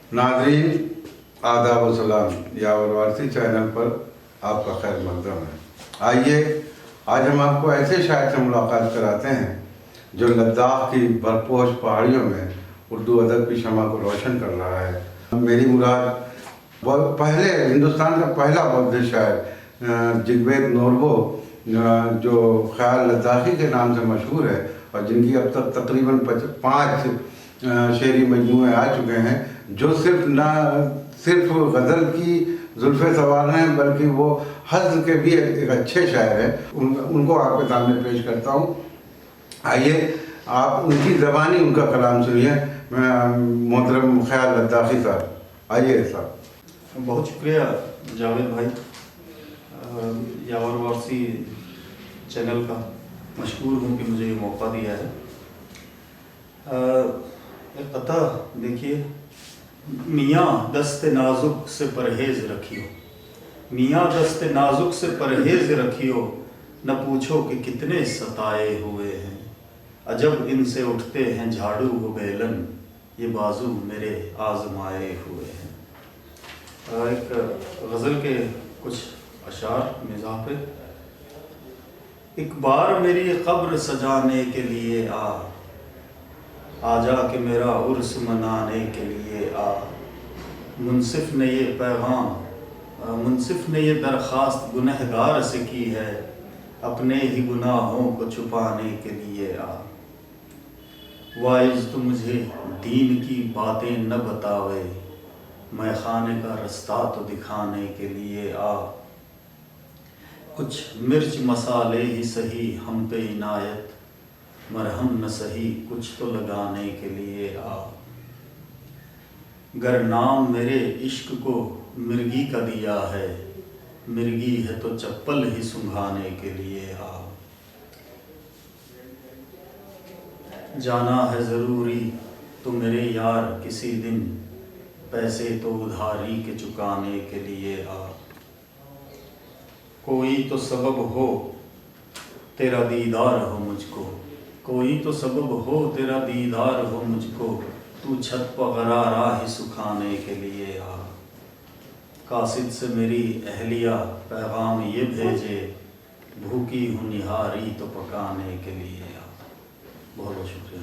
नाज़रीन आदाब व सलाम, यावर वारसी चैनल पर आपका खैर मक़दम है। आइए आज हम आपको ऐसे शायर से मुलाकात कराते हैं जो लद्दाख की बर्फपोश पहाड़ियों में उर्दू अदब की शमा को रोशन कर रहा है। मेरी मुराद पहले हिंदुस्तान का पहला बौद्ध शायर जिगवेद नोरबो, जो ख़याल लद्दाखी के नाम से मशहूर है और जिनकी अब तक तकरीबन 5 शेरी मजमूए आ चुके हैं, जो सिर्फ गज़ल की जुल्फ़े सवार हैं बल्कि वो हज़्ल के भी एक अच्छे शायर हैं। उनको आपके सामने पेश करता हूँ। आइए आप उनकी ज़बानी उनका कलाम सुनिए। मोहतरम ख़याल लद्दाखी साहब, आइए साहब। बहुत शुक्रिया जावेद भाई, यावर वारसी चैनल का मशहूर हूँ कि मुझे ये मौका दिया है। एक कथा देखिए, मियाँ दस्ते नाजुक से परहेज़ रखियो, मियाँ दस्ते नाजुक से परहेज़ रखियो, न पूछो कि कितने सताए हुए हैं, अजब इनसे उठते हैं झाड़ू व बेलन, ये बाजू मेरे आजमाए हुए हैं। एक गज़ल के कुछ अशार मिज़ाह पे। एक बार मेरी कब्र सजाने के लिए आ जा के मेरा उर्स मनाने के लिए आ, मुनसिफ ने ये पैगाम, मुनसिफ ने ये दरख्वास्त गुनहगार से की है, अपने ही गुनाहों को छुपाने के लिए आ। वाइज तो मुझे दीन की बातें न बतावे, मैं खाने का रास्ता तो दिखाने के लिए आ। कुछ मिर्च मसाले ही सही हम पे इनायत, मरहम न सही कुछ तो लगाने के लिए आ। गर नाम मेरे इश्क को मिर्गी का दिया है, मिर्गी है तो चप्पल ही सुंघाने के लिए आ। जाना है ज़रूरी तो मेरे यार किसी दिन, पैसे तो उधारी के चुकाने के लिए आ। कोई तो सबब हो तेरा दीदार हो मुझको, कोई तो सबब हो तेरा दीदार हो मुझको, तू छत पर गरारा ही सुखाने के लिए आ। कासिद से मेरी अहलिया पैगाम ये भेजे, भूखी हूँ निहारी तो पकाने के लिए आ। बहुत बहुत शुक्रिया।